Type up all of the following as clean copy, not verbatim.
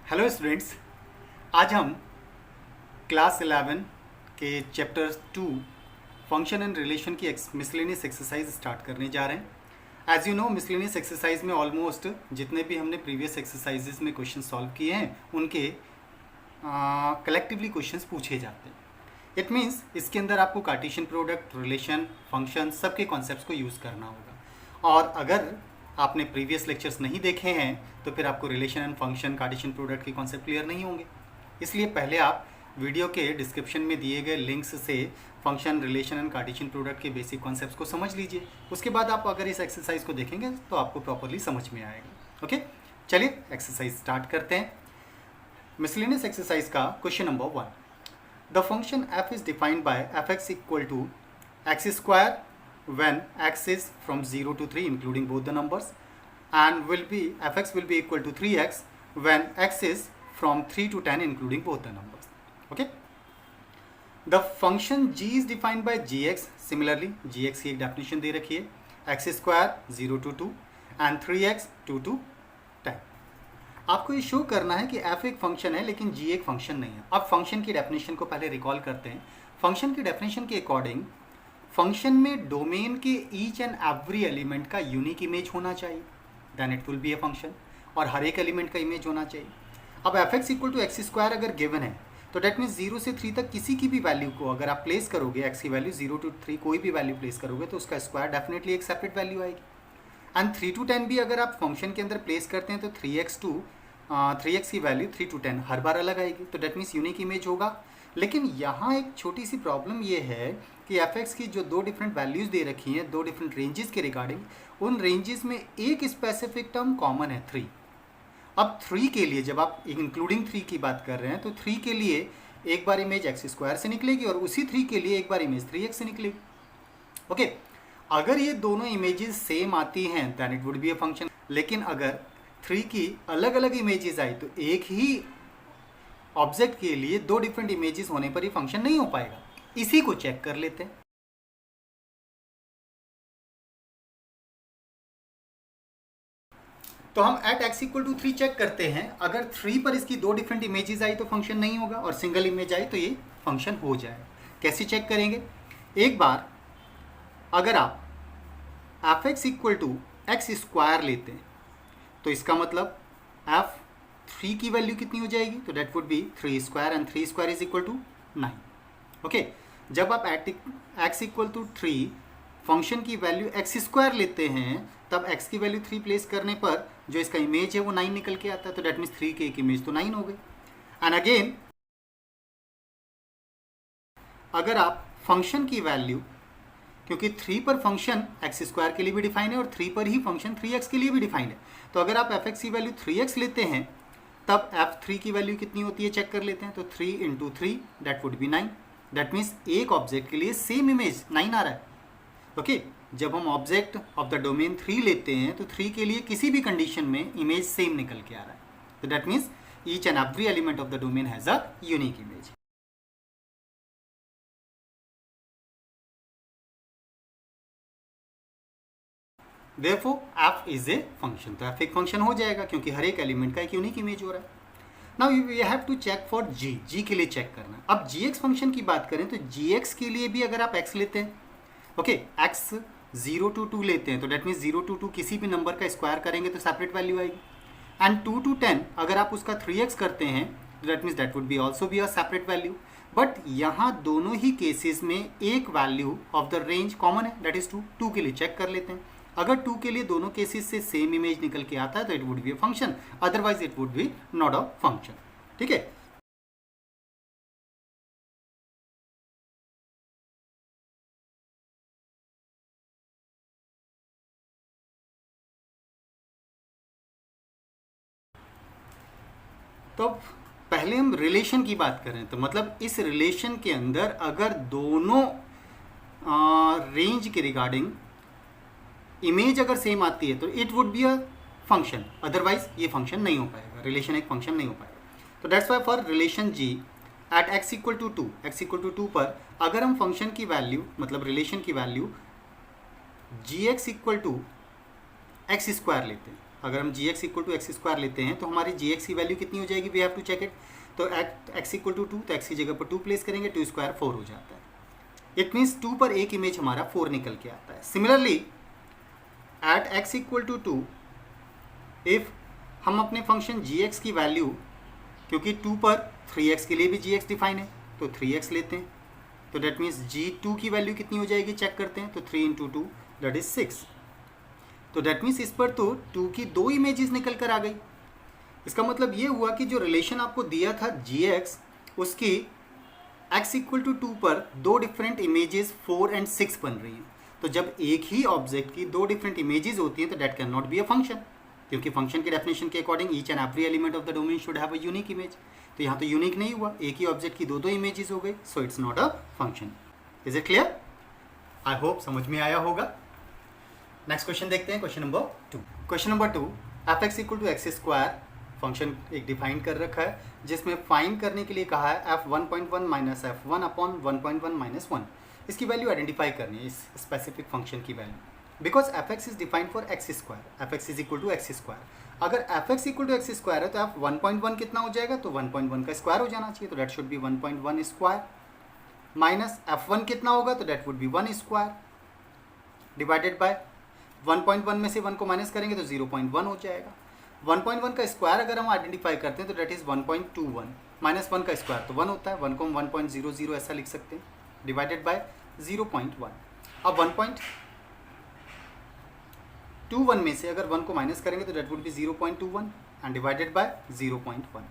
Hello students, आज हम class 11 के चैप्टर 2 फंक्शन एंड रिलेशन की मिसलेनियस एक्सरसाइज स्टार्ट करने जा रहे हैं। As you know, miscellaneous exercise में ऑलमोस्ट जितने भी हमने प्रीवियस एक्सरसाइजेज में क्वेश्चन सॉल्व किए हैं उनके कलेक्टिवली क्वेश्चंस पूछे जाते हैं। इट मीन्स इसके अंदर आपको कार्टेशियन प्रोडक्ट, रिलेशन, फंक्शन सबके कॉन्सेप्ट्स को यूज़ करना होगा। और अगर आपने प्रीवियस लेक्चर्स नहीं देखे हैं तो फिर आपको relation and function, Cartesian product के कॉन्सेप्ट क्लियर नहीं होंगे। इसलिए पहले आप वीडियो के डिस्क्रिप्शन में दिए गए लिंक्स से function, relation and Cartesian product के बेसिक कॉन्सेप्ट्स को समझ लीजिए। उसके बाद आप अगर इस एक्सरसाइज को देखेंगे तो आपको प्रॉपरली समझ में आएगा। ओके, चलिए एक्सरसाइज स्टार्ट करते हैं। मिसलेनियस एक्सरसाइज का question number 1, the function f is defined by fx equal to x square when x is from 0 to 3 including both the numbers, and fx will be equal to 3x when x is from 3 to 10 including both the numbers. Okay, the function g is defined by gx. Similarly gx की एक definition दे रखी है, x square 0 to 2 and 3x 2 to 10. आपको ये show करना है कि f एक फंक्शन है लेकिन g एक फंक्शन नहीं है। अब फंक्शन की डेफिनेशन को पहले रिकॉल करते हैं। फंक्शन की डेफिनेशन के अकॉर्डिंग फंक्शन में डोमेन के ईच एंड एवरी एलिमेंट का यूनिक इमेज होना चाहिए, then it will be a function, और हर एक एलिमेंट का इमेज होना चाहिए। अब F x equal to x square अगर गिवन है तो डेट मीन्स 0 से 3 तक किसी की भी वैल्यू को अगर आप प्लेस करोगे, एक्स की वैल्यू 0 to 3 कोई भी वैल्यू प्लेस करोगे तो उसका स्क्वायर डेफिनेटली एक सेपरेट वैल्यू आएगी। एंड 3 to 10 भी अगर आप फंक्शन के अंदर प्लेस करते हैं तो 3x की वैल्यू 3 to 10 हर बार अलग आएगी, तो डेट मीन्स यूनिक इमेज होगा। लेकिन यहाँ एक छोटी सी प्रॉब्लम ये है कि एफ एक्स की जो दो डिफरेंट वैल्यूज़ दे रखी हैं, दो डिफरेंट रेंजेस के रिगार्डिंग, उन रेंजेस में एक स्पेसिफिक टर्म कॉमन है 3। अब 3 के लिए जब आप इंक्लूडिंग 3 की बात कर रहे हैं तो 3 के लिए एक बार इमेज एक्स स्क्वायर से निकलेगी और उसी 3 के लिए एक बार इमेज 3x से निकलेगी। ओके, अगर ये दोनों इमेजेस सेम आती हैं then it would be a function. लेकिन अगर 3 की अलग अलग इमेजेस आई तो एक ही ऑब्जेक्ट के लिए दो डिफरेंट इमेजेस होने पर ही फंक्शन नहीं हो पाएगा। इसी को चेक कर लेते हैं। तो हम at x equal to 3 check करते हैं। अगर 3 पर इसकी दो डिफरेंट इमेजेस आई तो फंक्शन नहीं होगा, और सिंगल इमेज आई तो ये फंक्शन हो जाएगा। कैसे चेक करेंगे? एक बार अगर आप F x equal to x square लेते हैं तो इसका मतलब एफ 3 की वैल्यू कितनी हो जाएगी, तो that would be 3 square and 3 square is equal to 9। Okay, जब आप at X equal to 3 function की वैल्यू एक्स स्क्वायर लेते हैं तब एक्स की वैल्यू 3 प्लेस करने पर जो इसका इमेज है वो 9 निकल के आता है, तो डेट मीन्स 3 की एक इमेज तो 9 हो गई। एंड अगेन अगर आप फंक्शन की वैल्यू, क्योंकि 3 पर फंक्शन एक्स स्क्वायर के लिए भी डिफाइन है और 3 पर ही फंक्शन 3x के लिए भी डिफाइन है, तो अगर आप एफ एक्स की वैल्यू 3x लेते हैं तब f3 की वैल्यू कितनी होती है चेक कर लेते हैं। तो 3 into 3 that would be 9। That means एक ऑब्जेक्ट के लिए सेम इमेज 9 आ रहा है। ओके, जब हम ऑब्जेक्ट ऑफ द डोमेन 3 लेते हैं तो 3 के लिए किसी भी कंडीशन में इमेज सेम निकल के आ रहा है, तो that means each and every element of the domain has a unique image. Therefore f is a function, तो f एक फंक्शन हो जाएगा क्योंकि हर एक एलिमेंट का एक यूनिक इमेज हो रहा है। Now you have to check for g के लिए चेक करना है। अब gx फंक्शन की बात करें तो gx के लिए भी अगर आप x लेते हैं, ओके, x 0 to 2 लेते हैं तो डेट मीन्स 0 to 2 किसी भी नंबर का स्क्वायर करेंगे तो सेपरेट वैल्यू आएगी। एंड 2 to 10 अगर आप उसका 3x करते हैं तो that means that would be also be a separate value. But यहाँ दोनों ही केसेस में एक value of the range common है, दैट इज 2। 2 के लिए चेक कर लेते हैं। अगर 2 के लिए दोनों केसेस से सेम इमेज निकल के आता है तो it would be a function, otherwise it would B not a function. ठीक है, तो पहले हम रिलेशन की बात करें तो मतलब इस रिलेशन के अंदर अगर दोनों रेंज के रिगार्डिंग इमेज अगर सेम आती है तो it would be a function, otherwise ये फंक्शन नहीं हो पाएगा, रिलेशन एक फंक्शन नहीं हो पाएगा। तो that's why for relation g at x equal to 2, x equal to 2 पर अगर हम फंक्शन की वैल्यू मतलब रिलेशन की value gx equal to x square लेते हैं अगर हम g x equal to x square लेते हैं तो हमारी जी एक्स की वैल्यू कितनी हो जाएगी, we have to check it. तो एक्स इक्वल टू 2, तो एक्स की जगह पर 2 प्लेस करेंगे, 2 स्क्वायर 4 हो जाता है। इट मीन्स 2 पर एक इमेज हमारा 4 निकल के आता है। Similarly at X equal to 2 if हम अपने फंक्शन जी एक्स की वैल्यू, क्योंकि 2 पर 3x के लिए भी जी एक्स डिफाइन है, तो 3x लेते हैं, तो डेट मीन्स g2 की वैल्यू कितनी हो जाएगी चेक करते हैं, तो 3 इंटू 2 दैट इज 6। तो डेट मीन्स इस पर तो 2 की 2 इमेजेस निकल कर आ गई। इसका मतलब ये हुआ कि जो रिलेशन आपको दिया था gx, उसकी x इक्वल टू 2 पर 2 डिफरेंट इमेजेस 4 एंड 6 बन रही हैं। तो जब एक ही ऑब्जेक्ट की 2 डिफरेंट इमेजेस होती हैं तो date can not be a function, क्योंकि फंक्शन के डेफिनेशन के according each and every element of the domain should have a unique image. तो यहाँ तो यूनिक नहीं हुआ, एक ही ऑब्जेक्ट की 2 इमेजेस हो गई, so it's not a function. Is it clear? I hope समझ में आया होगा। नेक्स्ट क्वेश्चन देखते हैं, question number 2। Question number 2, F x equal to x square function एक डिफाइन कर रखा है, जिसमें फाइंड करने के लिए कहा है f 1.1 minus F 1 upon 1.1 minus 1। इसकी वैल्यू आइडेंटिफाई करनी है, इस स्पेसिफिक फंक्शन की value, because f x is defined for x square, f x is equal to x square. अगर f x equal to x square है तो F 1.1 कितना हो जाएगा, तो 1.1 का स्क्वायर हो जाना चाहिए, तो that should be 1.1 square, minus F 1 कितना होगा, तो that would be 1 square, divided by 1.1 में से 1 को माइनस करेंगे तो 0.1 हो जाएगा। 1.1 का स्क्वायर अगर हम आइडेंटिफाई करते हैं तो डेट इज 1.21, माइनस 1 का स्क्वायर तो 1 होता है, 1 को हम 1.00 ऐसा लिख सकते हैं, डिवाइडेड बाय 0.1। अब 1.21 में से अगर 1 को माइनस करेंगे तो that would be 0.21 and divided by 0.1।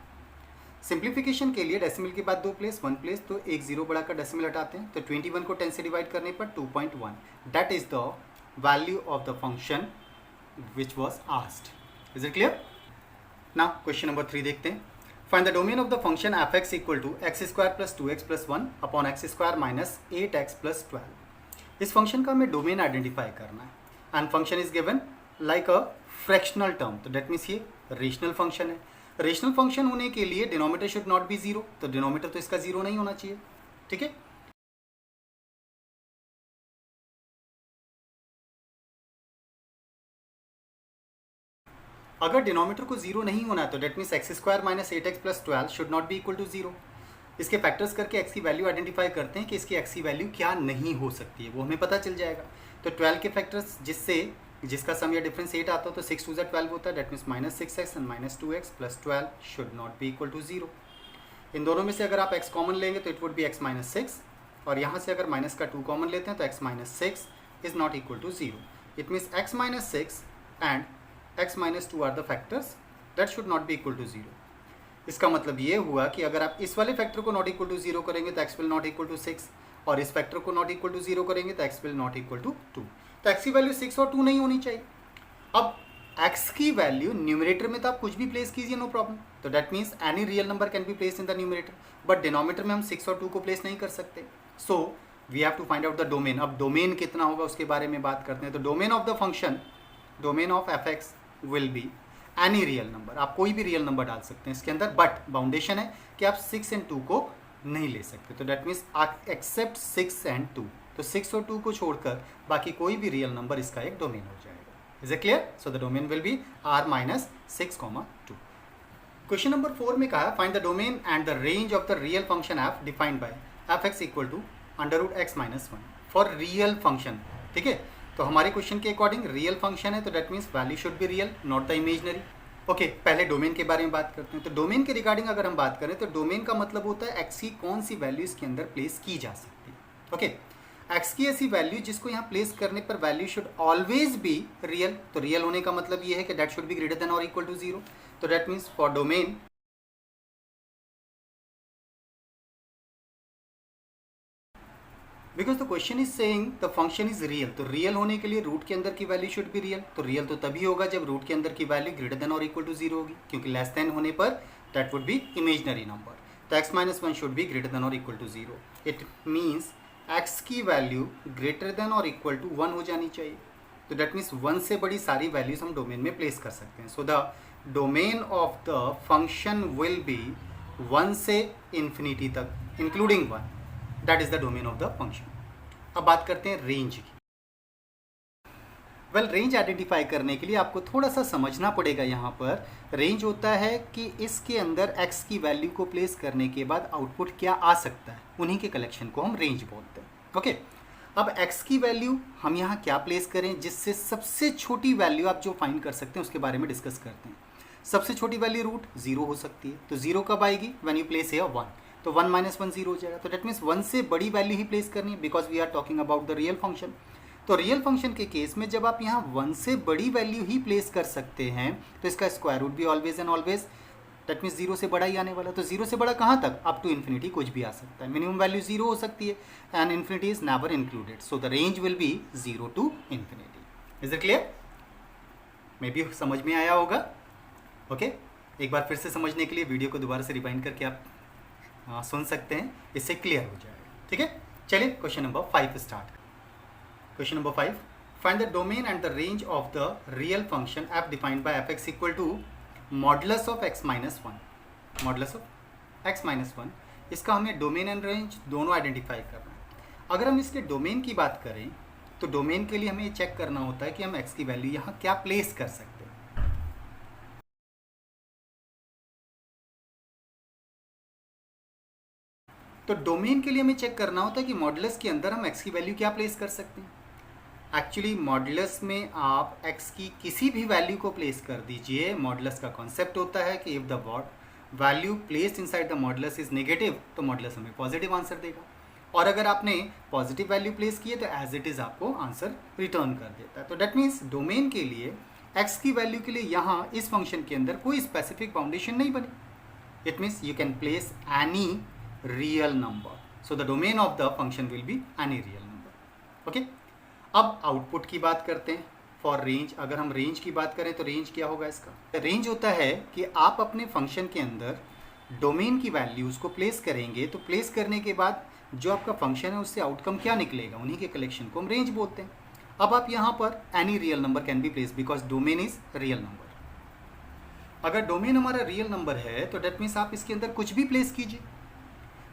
Simplification के लिए डेसिमल के बाद 2 प्लेस 1 प्लेस, तो एक 0 बढ़ाकर डेसिमल हटाते हैं, तो 21 को 10 से डिवाइड करने पर 2.1, that is the value of the function which was asked. Is it clear? Now question number 3 देखते हैं। Find the domain of the function F x equal to x square plus 2x plus 1 upon X square minus 8x plus 12। इस function का हमें domain identify करना है, and function is given like a fractional term, तो that means ये rational function है। Rational function होने के लिए डिनोमिनेटर शुड नॉट बी 0, तो डिनोमिनेटर तो इसका 0 नहीं होना चाहिए, ठीक है। अगर डिनोमिनेटर को 0 नहीं होना है तो that means x square minus 8x plus 12 should not be equal to 0। इसके फैक्टर्स करके x की वैल्यू आइडेंटिफाई करते हैं कि इसकी x की वैल्यू क्या नहीं हो सकती है, वो हमें पता चल जाएगा। तो 12 के फैक्टर्स जिसका सम या डिफरेंस 8 आता है, तो 6 2 12 होता है, that means minus 6x and minus 2x plus 12 should not be equal to 0। इन दोनों में से अगर आप x कॉमन लेंगे तो it would be x minus 6, और यहाँ से अगर माइनस का 2 कॉमन लेते हैं तो x minus 6 is not equal to 0। It means x minus 6 and x minus 2 are the factors that should not be equal to 0। इसका मतलब ये हुआ कि अगर आप इस वाले फैक्टर को नॉट इक्वल टू 0 करेंगे तो x will not equal to 6, और इस फैक्टर को नॉट इक्वल टू 0 करेंगे तो x will not equal to 2। तो x की वैल्यू 6 और 2 नहीं होनी चाहिए। अब x की वैल्यू न्यूमरेटर में तो आप कुछ भी प्लेस कीजिए, नो प्रॉब्लम, तो that means any real number can be place in the numerator, but denominator में हम 6 और 2 को प्लेस नहीं कर सकते। So we have to find out the domain. अब डोमेन कितना होगा उसके बारे में बात करते हैं। तो domain of the function, domain of F X will be any real number, आप कोई भी रियल नंबर डाल सकते हैं इसके अंदर, बट बाउंडेशन है कि आप 6 एंड 2 को नहीं ले सकते, तो डेट मीन्स एक्सेप्ट 6 एंड 2, तो 6 और 2 को छोड़कर बाकी कोई भी रियल नंबर इसका एक डोमेन हो जाएगा। Is it clear? So the domain will be r minus 6, 2। Question number 4 में कहा find the domain and the range of the real function f defined by F x equal to under root X minus 1 for real function, ठीक है। तो हमारे question के according real function है, तो that means value should be real, not the imaginary. Okay, पहले domain के बारे में बात करते हैं। तो डोमेन के रिगार्डिंग अगर हम बात करें तो डोमेन का मतलब होता है एक्स की कौन सी वैल्यू इसके अंदर प्लेस की जा सकती है। ओके, एक्स की ऐसी वैल्यू जिसको यहाँ प्लेस करने पर value should always be real. तो रियल होने का मतलब ये है कि that should be greater than और इक्वल टू 0। तो that means for domain because the question is saying the function is real, तो रियल होने के लिए रूट के अंदर की वैल्यू शुड बी रियल। तो रियल तो तभी होगा जब रूट के अंदर की वैल्यू ग्रेटर देन और इक्वल टू 0 होगी, क्योंकि लेस देन होने पर that would be imaginary number. तो x minus 1 should be greater than और equal to 0। It means x की वैल्यू ग्रेटर देन और इक्वल टू 1 हो जानी चाहिए। तो दैट मीन्स 1 से बड़ी सारी वैल्यूज हम डोमेन में प्लेस कर सकते हैं। सो the domain of the function will be 1 से इन्फिनिटी तक including 1, that is the domain of the function. अब बात करते हैं रेंज की। वेल रेंज आइडेंटिफाई करने के लिए आपको थोड़ा सा समझना पड़ेगा। यहाँ पर रेंज होता है कि इसके अंदर x की वैल्यू को प्लेस करने के बाद आउटपुट क्या आ सकता है, उन्हीं के कलेक्शन को हम रेंज बोलते हैं। ओके, अब x की वैल्यू हम यहाँ क्या प्लेस करें जिससे सबसे छोटी वैल्यू आप जो फाइंड कर सकते हैं उसके बारे में डिस्कस करते हैं। सबसे छोटी वैल्यू रूट 0 हो सकती है, तो 0 कब आएगी, व्हेन यू प्लेस हियर 1, तो 1 - 1 0 हो जाएगा। तो डेट मीन्स 1 से बड़ी वैल्यू ही प्लेस करनी है, because we are talking about the real function. तो रियल फंक्शन के केस में जब आप यहाँ 1 से बड़ी वैल्यू ही प्लेस कर सकते हैं तो इसका स्क्वायर रूट भी always and always that means 0 से बड़ा ही आने वाला। तो 0 से बड़ा कहाँ तक, अप टू इन्फिनिटी कुछ भी आ सकता है। मिनिमम वैल्यू 0 हो सकती है and infinity is never included, so the range will be 0 to infinity. Is it clear? May be समझ में आया होगा। ओके, एक बार फिर से समझने के लिए वीडियो को दोबारा से रिवाइंड करके आप सुन सकते हैं, इससे क्लियर हो जाएगा। ठीक है, चलिए question number 5 start. Question number 5. Find the domain and the range of the real function f defined by fx equal to modulus of x minus 1. Modulus of x minus 1. इसका हमें डोमेन एंड रेंज दोनों identify करना है। अगर हम इसके domain की बात करें तो डोमेन के लिए हमें ये चेक करना होता है कि हम x की वैल्यू यहाँ क्या प्लेस कर सकते हैं। तो डोमेन के लिए हमें चेक करना होता है कि मॉडुलस के अंदर हम x की वैल्यू क्या प्लेस कर सकते हैं। एक्चुअली मॉडुलस में आप x की किसी भी वैल्यू को प्लेस कर दीजिए। मॉडुलस का कॉन्सेप्ट होता है कि if the value placed inside the modulus is negative तो मॉडुलस हमें पॉजिटिव आंसर देगा, और अगर आपने पॉजिटिव वैल्यू प्लेस की है तो एज इट इज़ आपको आंसर रिटर्न कर देता है। तो डेट मीन्स डोमेन के लिए x की वैल्यू के लिए यहाँ इस फंक्शन के अंदर कोई स्पेसिफिक बाउंडेशन नहीं बनी। It means you can place any real number, so the domain of the function will be any real number. Okay, अब आउटपुट की बात करते हैं फॉर रेंज। अगर हम रेंज की बात करें तो रेंज क्या होगा इसका? रेंज होता है कि आप अपने फंक्शन के अंदर डोमेन की वैल्यूज़ को प्लेस करेंगे, तो प्लेस करने के बाद जो आपका फंक्शन है उससे आउटकम क्या निकलेगा, उन्हीं के कलेक्शन को हम रेंज बोलते हैं। अब आप यहाँ पर any real number can be place because domain is real number. अगर डोमेन हमारा रियल नंबर है तो डेट मीन्स आप इसके अंदर कुछ भी प्लेस कीजिए।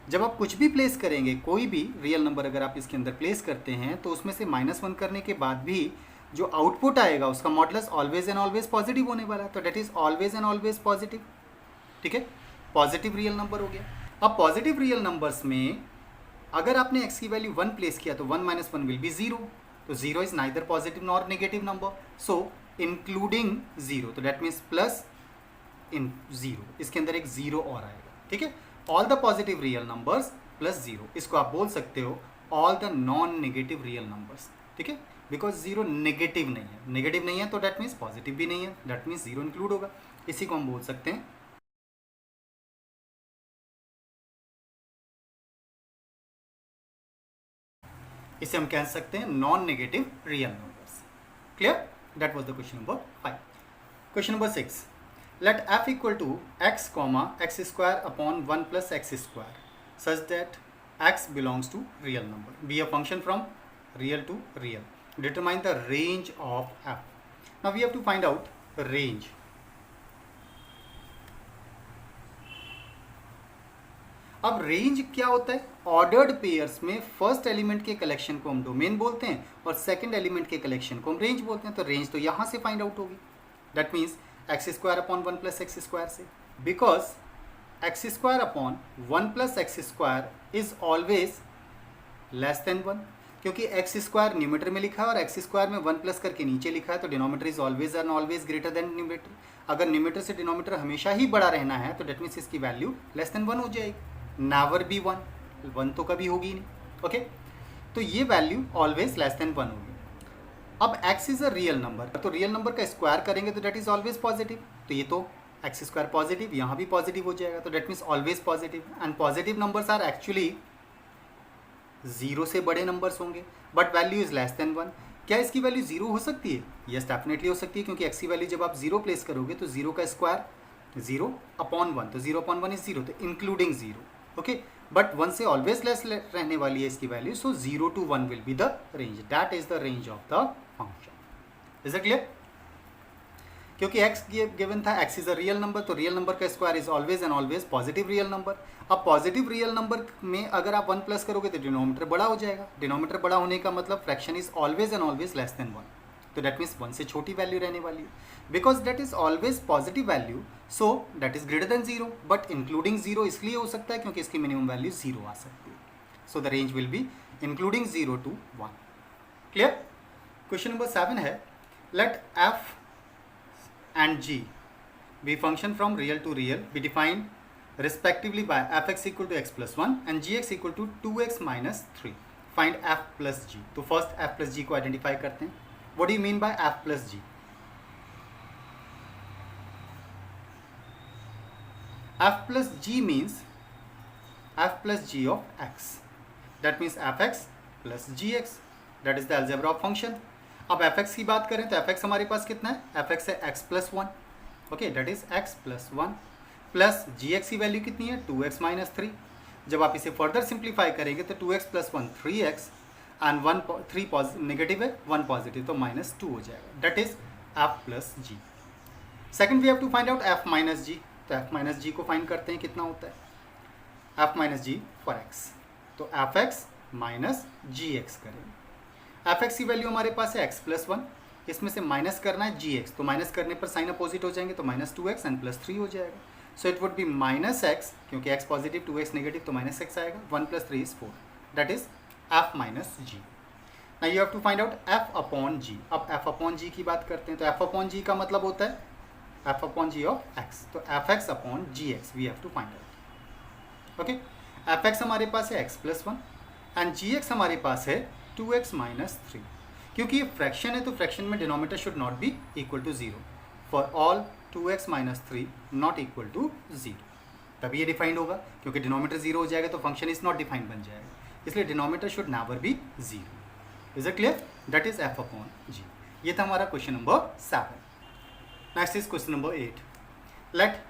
जब आप कुछ भी प्लेस करेंगे, कोई भी रियल नंबर अगर आप इसके अंदर प्लेस करते हैं तो उसमें से -1 करने के बाद भी जो आउटपुट आएगा उसका modulus always and always positive होने वाला है। तो that is always and always positive. ठीक है, पॉजिटिव रियल नंबर हो गया। अब पॉजिटिव रियल नंबर्स में अगर आपने x की वैल्यू 1 प्लेस किया तो 1 - 1 विल बी 0। तो 0 is neither positive nor negative number, so including 0, तो डेट मीन्स प्लस इन 0, इसके अंदर एक 0 और आएगा। ठीक है, all the positive real numbers plus 0, इसको आप बोल सकते हो all the non negative real numbers. ठीक है, बिकॉज 0 नेगेटिव नहीं है तो डेट मीन्स पॉजिटिव भी नहीं है, डेट मीन्स 0 इंक्लूड होगा। इसी को हम बोल सकते हैं इसे हम कह सकते हैं non negative real numbers. Clear? That was the question number 5। Question number 6, let f equal to x comma x square upon 1 plus x square such that x belongs to real number, be a function from real to real, determine the range of f. Now we have to find out range. अब range क्या होता है? Ordered pairs में first element के collection को हम domain बोलते हैं और सेकंड एलिमेंट के कलेक्शन को हम रेंज बोलते हैं। तो रेंज तो यहाँ से फाइंड आउट होगी, that means x square upon 1 plus x square से, because x square upon 1 plus x square is always less than 1, क्योंकि एक्स स्क्वायर न्यूमेटर में लिखा है और एक्स स्क्वायर में 1 प्लस करके नीचे लिखा है, तो denominator is always and always greater than numerator. अगर न्यूमेटर से डिनोमीटर हमेशा ही बड़ा रहना है तो डेट मीन्स इसकी वैल्यू लेस देन 1 हो जाएगी, नेवर बी 1 तो कभी होगी नहीं। ओके, तो ये वैल्यू ऑलवेज लेस देन 1 होगी। अब x is a real number, तो रियल नंबर का स्क्वायर करेंगे तो डेट इज ऑलवेज पॉजिटिव, तो ये तो एक्स स्क्वायर पॉजिटिव, यहाँ भी पॉजिटिव हो जाएगा, तो that means always positive. And positive numbers are actually 0 से बड़े नंबर्स होंगे, but value is less than 1। क्या इसकी वैल्यू 0 हो सकती है? यस, डेफिनेटली हो सकती है, क्योंकि x की वैल्यू जब आप 0 प्लेस करोगे तो 0 का स्क्वायर 0 अपॉन 1, तो 0 अपॉन 1 इज 0, तो इंक्लूडिंग 0। ओके, बट 1 से ऑलवेज लेस रहने वाली है इसकी value, so 0 to 1 will be the range, that is the range of the function. Is it clear? क्योंकि x गिवन था, x is a real number, तो real number का square is always and always positive real number. अब positive real number में अगर आप 1 plus करोगे तो डिनोमीटर बड़ा हो जाएगा, डिनोमीटर बड़ा होने का मतलब fraction is always and always less than 1। तो डेट मीन्स 1 से छोटी वैल्यू रहने वाली है, because that is always positive value, so that is greater than 0, but including 0 इसलिए हो सकता है क्योंकि इसकी मिनिमम वैल्यू 0 आ सकती है. So the range will be including 0 to 1. Clear. Question number 7 है, late f and g be function from real to real be defined respectively by fx equal to x plus 1 and gx equal to 2x minus 3. Find f plus g. तो first f plus g को identify करते हैं. What do you mean by f plus g? f plus g means f plus g of x. That means fx plus gx. That is the algebra of function. अब fx की बात करें तो fx हमारे पास कितना है, fx है x plus 1. Okay, that is x plus 1 plus gx की वैल्यू कितनी है 2x minus 3. जब आप इसे फर्दर सिंप्लीफाई करेंगे तो 2x plus 1 3x and 3 negative है 1 पॉजिटिव, तो -2 हो जाएगा. That is f plus g. Second we have to find out f minus g. तो f minus g को फाइंड करते हैं, कितना होता है f minus g for x. तो fx minus gx करेंगे. fx की वैल्यू हमारे पास है x plus 1, इसमें से माइनस करना है gx, तो माइनस करने पर साइन अपोजिट हो जाएंगे, तो -2x एंड +3 हो जाएगा. So it would be -x, क्योंकि x पॉजिटिव 2x नेगेटिव, तो -x आएगा. 1 + 3 is 4. That is f minus g. Now you have to find out f upon g. अब f अपॉन g की बात करते हैं, तो f अपॉन g का मतलब होता है f upon g of x. तो fx upon gx we have to find out. Okay, fx हमारे पास है x plus 1 एंड gx हमारे पास है 2x minus 3. क्योंकि ये फ्रैक्शन है तो फ्रैक्शन में denominator should not be equal to 0. For all 2x minus 3 not equal to 0. तभी ये डिफाइंड होगा, क्योंकि डिनोमिनेटर 0 हो जाएगा तो फंक्शन इज नॉट डिफाइंड बन जाएगा. इसलिए denominator should never be 0. Is it clear? That is f upon g. ये था हमारा question number 7. Next is question number 8. Let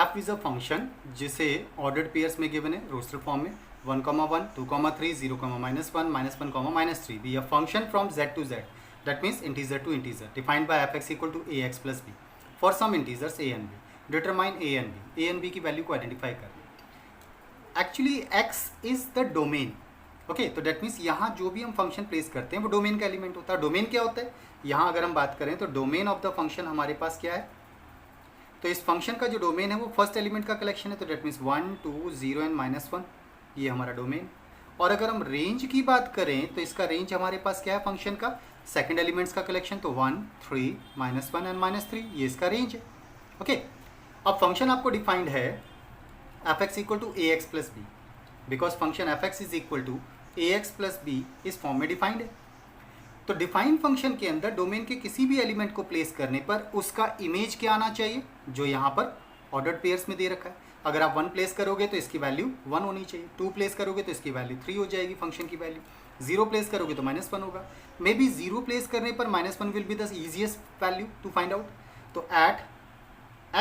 f is a function जिसे ऑर्डर्ड पेयर्स में गिवन है रोस्टर फॉर्म में 1, 1, 2, 3, 0, -1, -1, -3 be a function from z to z. That means integer to integer defined by fx equal to ax plus b for some integers a and b. Determine a and b. a and b की value को identify कर. Actually x is the domain. Okay, तो that means यहाँ जो भी हम function place करते हैं वो डोमेन का एलिमेंट होता है. डोमेन क्या होता है, यहाँ अगर हम बात करें तो डोमेन ऑफ द फंक्शन हमारे पास क्या है, तो इस फंक्शन का जो डोमेन है वो फर्स्ट एलिमेंट का कलेक्शन है. तो डेट मीन्स 1, 2, 0 एंड -1, ये हमारा डोमेन. और अगर हम रेंज की बात करें तो इसका रेंज हमारे पास क्या है फंक्शन का, सेकंड एलिमेंट्स का कलेक्शन. तो 1, 3, -1 एंड -3, ये इसका रेंज है. ओके, अब फंक्शन आपको डिफाइंड है fx equal to ax plus B, because function fx is equal to ax plus B इस फॉर्म में डिफाइंड है. तो डिफाइंड फंक्शन के अंदर डोमेन के किसी भी एलिमेंट को प्लेस करने पर उसका इमेज क्या आना चाहिए, जो यहाँ पर ऑर्डर्ड पेयर्स में दे रखा है. अगर आप 1 प्लेस करोगे तो इसकी वैल्यू 1 होनी चाहिए, 2 प्लेस करोगे तो इसकी वैल्यू 3 हो जाएगी फंक्शन की वैल्यू, 0 प्लेस करोगे तो -1 होगा. मे बी 0 प्लेस करने पर -1 will be the easiest value to find out. तो at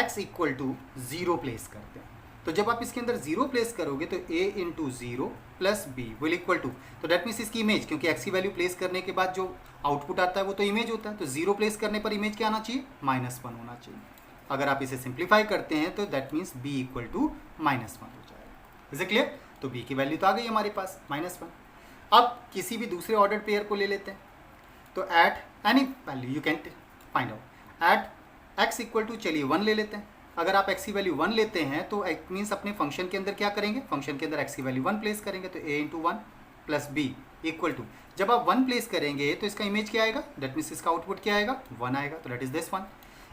x equal to 0 place करते हैं. तो जब आप इसके अंदर 0 प्लेस करोगे तो a into 0 plus B will equal to, तो डेट मीन्स इसकी इमेज, क्योंकि x की वैल्यू प्लेस करने के बाद जो आउटपुट आता है वो तो इमेज होता है. तो 0 प्लेस करने पर इमेज क्या आना चाहिए, -1 होना चाहिए. अगर आप इसे सिंप्लीफाई करते हैं तो that means b equal to -1 हो जाएगा. Is it clear? तो b की वैल्यू तो आ गई हमारे पास -1. अब किसी भी दूसरे ऑर्डर पेयर को ले लेते हैं. तो at any value you can find out. At x equal to, चलिए 1 ले लेते हैं. अगर आप x की वैल्यू 1 लेते हैं तो इट मीन्स अपने फंक्शन के अंदर क्या करेंगे, फंक्शन के अंदर x की वैल्यू 1 प्लेस करेंगे. तो a into 1 plus B equal to, जब आप 1 प्लेस करेंगे तो इसका इमेज क्या आएगा, दैट मीन्स इसका आउटपुट क्या आएगा, 1 आएगा. तो that is this 1.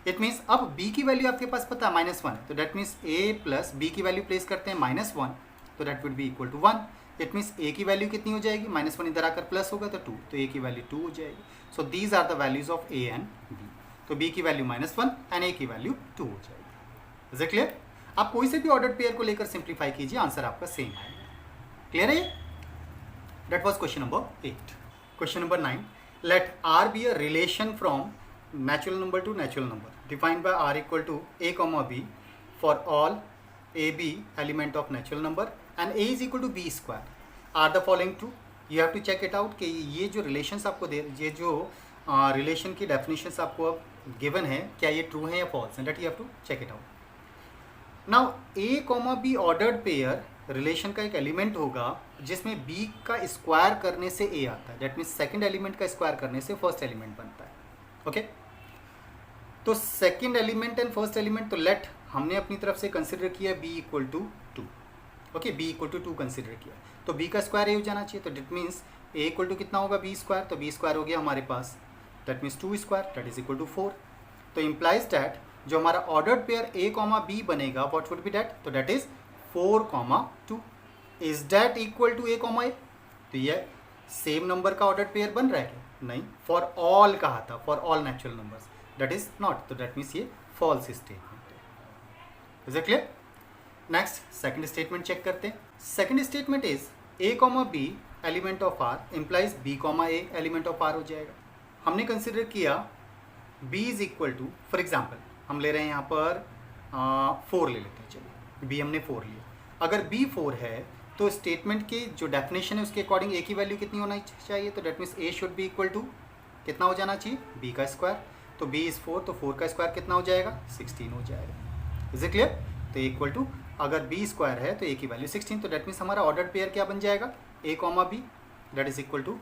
It means अब b की वैल्यू आपके पास पता है -1, तो that means a plus b की वैल्यू प्लेस करते हैं -1, तो that would be equal to 1. It means a की वैल्यू कितनी हो जाएगी, -1 इधर आकर प्लस होगा तो 2, तो a की वैल्यू 2 हो जाएगी. So these are the values of a and b. तो b की वैल्यू -1 एंड a की वैल्यू 2 हो जाएगी. Is it clear? आप कोई से भी ऑर्डर्ड पेयर को लेकर सिंप्लीफाई कीजिए, आंसर आपका सेम आएगा. क्लियर है? That was question number 8. Question number 9. Let r be a relation from natural number to natural number defined by r equal to a comma b for all a b element of natural number and a is equal to b square. are the following true? you have to check it out कि ये जो relations आपको दे, ये जो relation की definitions आपको अब given है, क्या ये ट्रू है या फॉल्स है, that you have to check it out. Now a comma b ordered pair relation का एक एलिमेंट होगा जिसमें b का स्क्वायर करने से a आता है. दैट मीन्स सेकेंड एलिमेंट का स्क्वायर करने से फर्स्ट एलिमेंट बनता है. ओके, तो second element and first element, तो लेट हमने अपनी तरफ से कंसिडर किया b equal to 2. Okay, b equal to 2 consider किया, तो b का स्क्वायर ए हो जाना चाहिए. तो that means a equal to कितना होगा, b स्क्वायर. तो b स्क्वायर हो गया हमारे पास, that means 2 square, that is equal to 4. तो इम्प्लाइज दैट जो हमारा ordered pair a comma b बनेगा, व्हाट वुड बी दैट, तो that is 4 comma 2. Is that equal to a comma a. तो ये सेम नंबर का ऑर्डर्ड पेयर बन रहा है क्या, नहीं. फॉर ऑल कहा था, for all natural numbers, that is not. तो दैट मीन्स ये फॉल्स स्टेटमेंट है. Is it clear? Next second statement check करते हैं. Second statement is a comma b element of r implies b comma a element of r हो जाएगा. हमने consider किया b is equal to, for example हम ले रहे हैं यहाँ पर 4 ले लेते हैं. चलिए b हमने 4 लिया. अगर b 4 है तो स्टेटमेंट की जो डेफिनेशन है उसके अकॉर्डिंग a की वैल्यू कितनी होना चाहिए, तो that means a should be equal to कितना हो जाना चाहिए, b का स्क्वायर. तो b इज़ 4, तो 4 का स्क्वायर कितना हो जाएगा, 16 हो जाएगा. Is it clear? तो इक्वल टू अगर b स्क्वायर है तो a की वैल्यू 16, तो डेट मीन्स हमारा ऑर्डर्ड पेयर क्या बन जाएगा, a comma b, that is equal to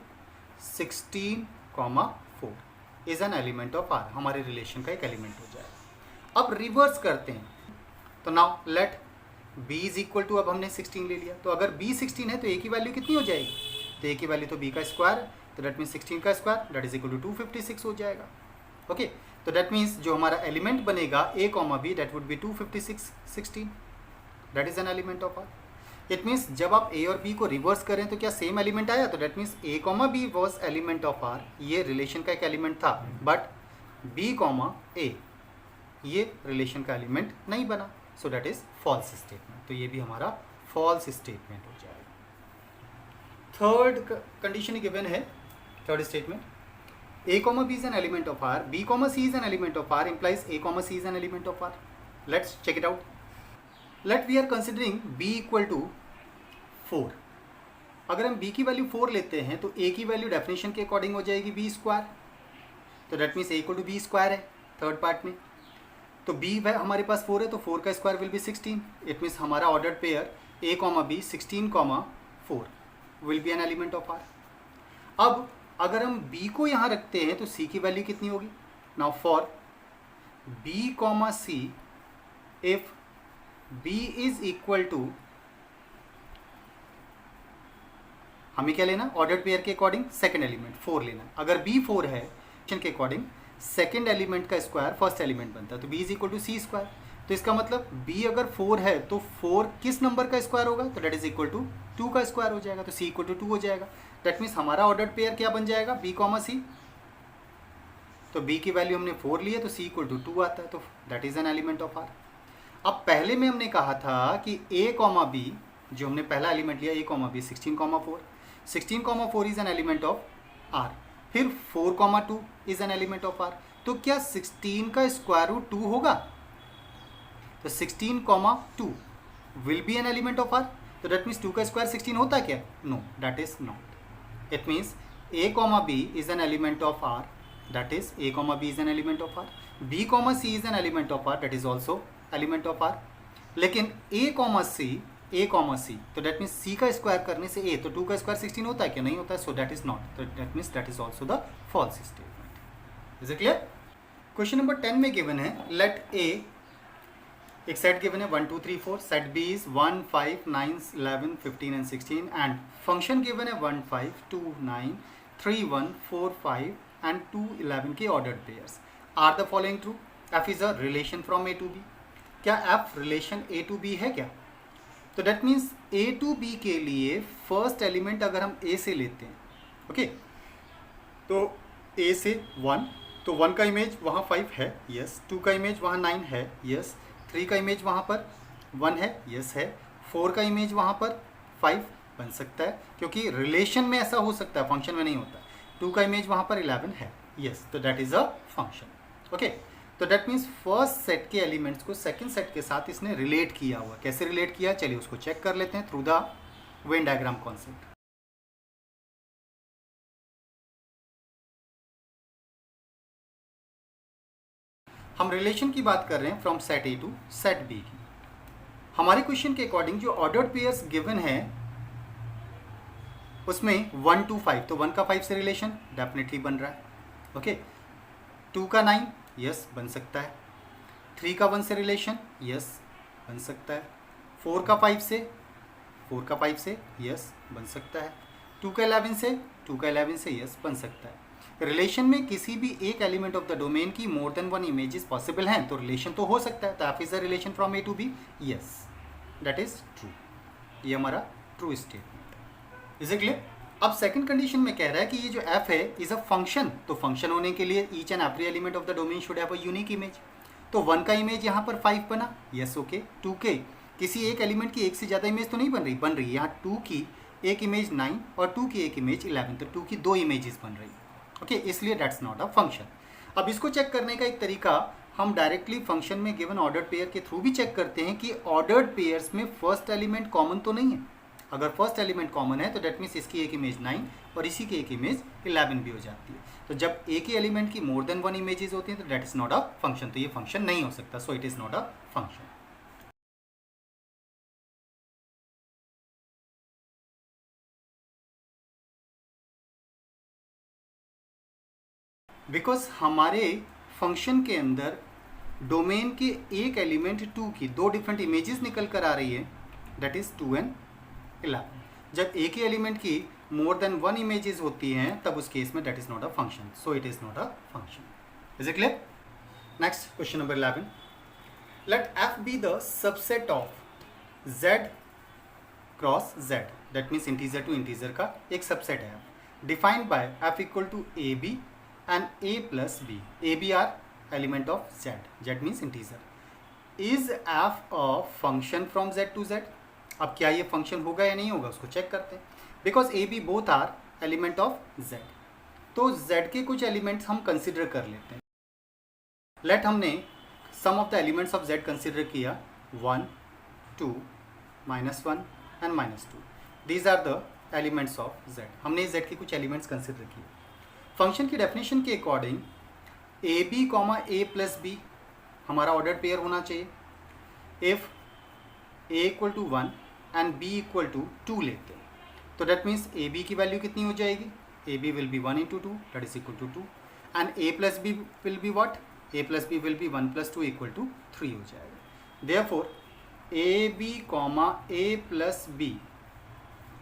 16 comma 4 is an element of r. हमारे रिलेशन का एक एलिमेंट हो जाएगा. अब रिवर्स करते हैं, तो now let b is equal to, अब हमने 16 ले लिया, तो अगर b 16 है तो a की वैल्यू कितनी हो जाएगी, तो a की वैल्यू तो b का स्क्वायर, तो डेट मीन्स 16 का square, that is equal to 256 हो जाएगा. ओके, तो डेट मीन्स जो हमारा एलिमेंट बनेगा a comma b, that would B 256 16, that is an element of r. It means जब आप a और b को रिवर्स करें तो क्या सेम एलिमेंट आया, तो that means a comma b was element of r. ये रिलेशन का एक एलिमेंट था, बट b कॉमा a ये रिलेशन का एलिमेंट नहीं बना, so that is false statement. तो ये भी हमारा फॉल्स स्टेटमेंट हो जाएगा. थर्ड कंडीशन गिवन है, third statement a comma b is an element of r, b comma c is an element of r implies a comma c is an element of r. Let's check it out. Let we are considering b equal to 4. अगर हम b की value 4 लेते हैं तो a की value definition के according हो जाएगी b स्क्वायर. तो that means a equal to b square है थर्ड पार्ट में. तो b हमारे पास 4 है, तो 4 का square will be 16. It means हमारा ordered pair a comma b 16 comma 4 will be an element of r. अब अगर हम b को यहाँ रखते हैं तो c की वैल्यू कितनी होगी. Now for b comma c, if b is equal to, हमें क्या लेना, ऑर्डर्ड पेयर के अकॉर्डिंग सेकंड एलिमेंट 4 लेना. अगर b 4 है के अकॉर्डिंग सेकंड एलिमेंट का स्क्वायर फर्स्ट एलिमेंट बनता है, तो b is equal to c square. तो इसका मतलब b अगर 4 है तो 4 किस नंबर का स्क्वायर होगा, तो डेट इज इक्वल टू 2 का स्क्वायर हो जाएगा. तो c इक्वल टू 2 हो जाएगा. दैट मीन्स हमारा ऑर्डर्ड पेयर क्या बन जाएगा, b कॉमा c. तो b की वैल्यू हमने 4 ली है, तो c इक्वल टू 2 आता है, तो that is an element of r. अब पहले में हमने कहा था कि a कॉमा b, जो हमने पहला एलिमेंट लिया a comma b 16 comma 4, 16 comma 4 is an element of r. फिर 4 comma 2 is an element of r. तो क्या 16 का स्क्वायर रूट 2 होगा, तो 16 comma 2 will be an element of r. तो दैट मीन्स 2 का स्क्वायर 16 होता है क्या, no, that is not. It means a comma b is an element of r, that is a comma b is an element of r. b comma c is an element of r, that is also element of r. लेकिन a comma c, तो that means c का square करने से a, तो 2 का square 16 होता है क्या, नहीं होता है, सो दैट इज नॉट. तो that means that is also the false statement. Is it clear? Question number 10 में गिवन है, लेट a, एक सेट गिवन है 1 2 3 4, set b is 1 5 9 11 15 and 16, and function given है 1 5 2 9 3 1 4 5 एंड 2 11 के ordered pairs. Are the following true? f is a relation from a to b. क्या f relation a to b है क्या? तो that means a to b के लिए first element अगर हम a से लेते हैं, ओके, तो a से 1, तो 1 का इमेज वहाँ 5 है, यस. 2 का इमेज वहाँ 9 है, यस. 3 का इमेज वहाँ पर 1 है, यस है. 4 का इमेज वहाँ पर 5 बन सकता है, क्योंकि रिलेशन में ऐसा हो सकता है, फंक्शन में नहीं होता. 2 का इमेज वहाँ पर 11 है, यस. तो that is a function. Okay, तो दैट मीन्स फर्स्ट सेट के एलिमेंट्स को सेकंड सेट के साथ इसने रिलेट किया हुआ. कैसे रिलेट किया, चलिए उसको चेक कर लेते हैं through the Venn diagram concept. हम रिलेशन की बात कर रहे हैं from set A to set B की. हमारे क्वेश्चन के अकॉर्डिंग जो ऑर्डर्ड पेयर्स गिवन है उसमें 1 to 5, तो 1 का 5 से रिलेशन डेफिनेटली बन रहा है, ओके. 2 का 9, यस बन सकता है। 3 का 1 से रिलेशन, यस बन सकता है। 4 का 5 से, 4 का 5 से, यस बन सकता है। 2 का 11 से, 2 का 11 से, यस बन सकता है। रिलेशन में किसी भी एक एलिमेंट ऑफ द डोमेन की more than one images possible हैं, तो रिलेशन तो हो सकता है। तो F is the relation from A to B, yes that is true. ये हमारा true statement. Is it clear? अब सेकंड कंडीशन में कह रहा है कि ये जो एफ है इज अ फंक्शन, तो फंक्शन होने के लिए each and every element of the domain should have a unique image. तो 1 का इमेज यहाँ पर 5 बना, यस ओके। 2 के किसी एक एलिमेंट की एक से ज़्यादा इमेज तो नहीं बन रही है। यहाँ 2 की एक इमेज 9 और 2 की एक इमेज 11, तो 2 की 2 इमेजेस बन रही है, ओके इसलिए दैट्स नॉट अ फंक्शन। अब इसको चेक करने का एक तरीका हम डायरेक्टली फंक्शन में गिवन ऑर्डर्ड पेयर के थ्रू भी चेक करते हैं कि ऑर्डर्ड पेयर्स में फर्स्ट एलिमेंट कॉमन तो नहीं है। अगर फर्स्ट एलिमेंट कॉमन है तो डेट मीन्स इसकी एक इमेज 9 और इसी की एक इमेज 11 भी हो जाती है। तो जब एक ही एलिमेंट की मोर देन वन इमेजेस होती हैं तो that is not a function, तो ये फंक्शन नहीं हो सकता। So it is not a function. Because हमारे फंक्शन के अंदर डोमेन के एक एलिमेंट 2 की 2 डिफरेंट इमेजेस निकल कर आ रही है, दैट इज 2 and 11। जब एक ही एलिमेंट की मोर देन वन इमेजेस होती हैं तब उस केस में that is not a function, so it is not a function. Is it clear? Next question number 11, let F be the subset of z cross z, that means integer to integer का एक subset है, defined by f equal to A B and a plus b. a b are element of z. z means integer. Is f a function from z to z? अब क्या ये function होगा या नहीं होगा उसको चेक करते हैं। Because A B both are element of z, तो z के कुछ एलिमेंट्स हम कंसिडर कर लेते हैं। लेट हमने some of the elements of z consider किया 1, 2, -1 and -2। These are the elements of z। हमने z के कुछ एलिमेंट्स कंसिडर किए। फंक्शन की डेफिनेशन के according a B comma A plus b हमारा ऑर्डर्ड पेयर होना चाहिए। If a equal to 1 and b equal to 2 लेते हैं तो डेट मीन्स ए बी की वैल्यू कितनी हो जाएगी, a B will be 1 into 2 that is equal to 2 and A plus B will be what, A plus B will be 1 + 2 equal to 3 हो जाएगा। Therefore A B comma A plus B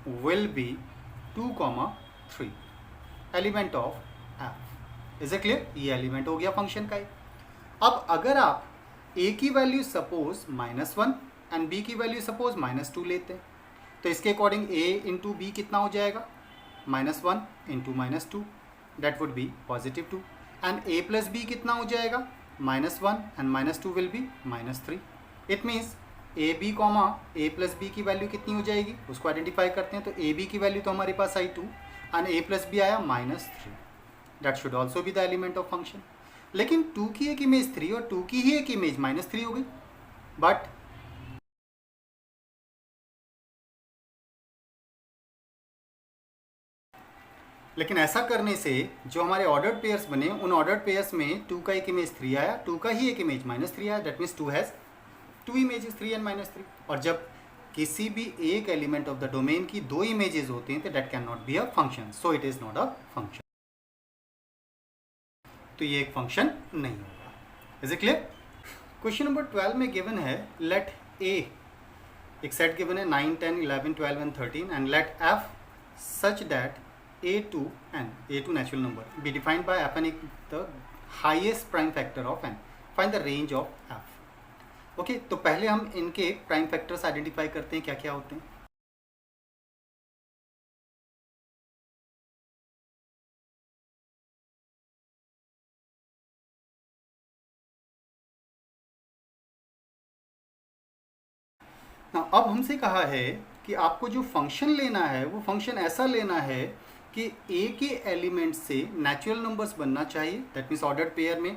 will be 2, 3 element of F. Is it clear? ये element हो गया function का एक। अब अगर आप a की वैल्यू सपोज -1 एंड b की वैल्यू सपोज -2 लेते हैं तो इसके अकॉर्डिंग a इंटू बी कितना हो जाएगा, -1 into -2 that would be +2 and a plus B कितना हो जाएगा, -1 and -2 will be -3। It means A B comma A plus B की वैल्यू कितनी हो जाएगी उसको आइडेंटिफाई करते हैं। तो ए बी की वैल्यू तो हमारे पास आई 2 एंड a प्लस बी आया -3, that should also be the element of function. लेकिन 2 की एक इमेज 3 और 2 की ही एक इमेज -3 हो गई। बट लेकिन ऐसा करने से जो हमारे ऑर्डर्ड पेयर्स बने उन ऑर्डर्ड पेयर्स में 2 का एक इमेज 3 आया, 2 का ही एक इमेज -3 आया, that means 2 has 2 images 3 and -3। और जब किसी भी एक एलिमेंट ऑफ द डोमेन की 2 इमेजेस होती हैं तो that can not be a function, so it is not a function. तो ये एक फंक्शन नहीं होगा। Is it clear? Question number 12 में गिवन है लेट ए, एक सेट गिवन है 9, 10, 11, 12 and 13 and let F such that a2 n, a2 natural number be defined by fn the highest prime factor of n, find the range of f। Okay तो पहले हम इनके prime factors identify करते हैं क्या क्या होते हैं। अब हमसे कहा है कि आपको जो फंक्शन लेना है वो फंक्शन ऐसा लेना है कि ए के एलिमेंट से नेचुरल नंबर्स बनना चाहिए, दैट मीन्स ऑर्डर्ड पेयर में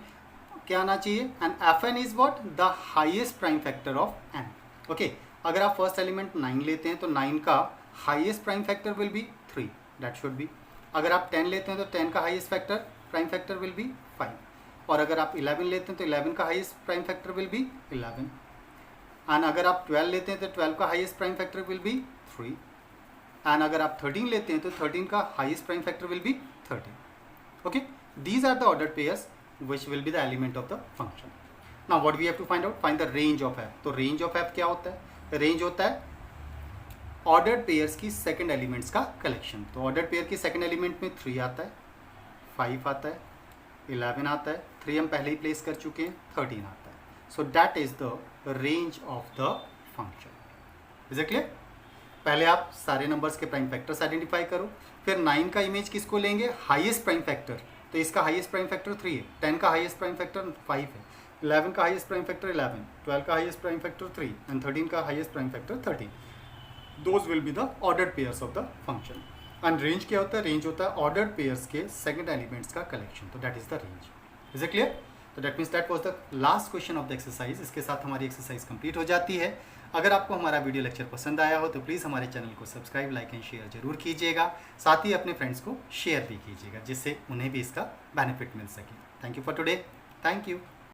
क्या आना चाहिए, and F N is what the highest prime factor of N. Okay अगर आप फर्स्ट एलिमेंट 9 लेते हैं तो 9 का highest prime factor will be 3, that should be. अगर आप 10 लेते हैं तो 10 का highest factor prime factor will B 5, और अगर आप 11 लेते हैं तो 11 का highest prime factor will be 11, and अगर आप 12 लेते हैं तो 12 का highest prime factor will be 3, and अगर आप 13 लेते हैं तो 13 का highest prime factor will be 13। Okay these are the ordered pairs which will be the element of the function. Now what we have to find out, find the range of F. तो range of F क्या होता है? Range होता है ordered pairs की second elements का collection. तो ordered pair की सेकंड एलिमेंट में 3 आता है, 5 आता है, 11 आता है, 3 हम पहले ही प्लेस कर चुके हैं, 13 आता है. So that is the range of the function. Is it clear? पहले आप सारे नंबर्स के प्राइम फैक्टर्स आइडेंटिफाई करो, फिर 9 का इमेज किसको लेंगे? Highest prime factor. तो इसका हाईएस्ट प्राइम फैक्टर 3 है, 10 का हाईएस्ट प्राइम फैक्टर 5 है, 11 का हाईएस्ट प्राइम फैक्टर 11, 12 का हाईएस्ट प्राइम फैक्टर 3 एंड 13 का highest prime factor 13. Those will be the ordered pairs of the function. And range क्या होता है? रेंज होता है ऑर्डर्ड पेयर्स के सेकंड एलिमेंट्स का कलेक्शन. तो that is the range. Is it clear? तो that means that was the last question of the exercise. इसके साथ हमारी एक्सरसाइज कंप्लीट हो जाती है. अगर आपको हमारा वीडियो लेक्चर पसंद आया हो तो प्लीज़ हमारे चैनल को सब्सक्राइब, लाइक एंड शेयर जरूर कीजिएगा. साथ ही अपने फ्रेंड्स को शेयर भी कीजिएगा जिससे उन्हें भी इसका बेनिफिट मिल सके. Thank you for today. Thank you.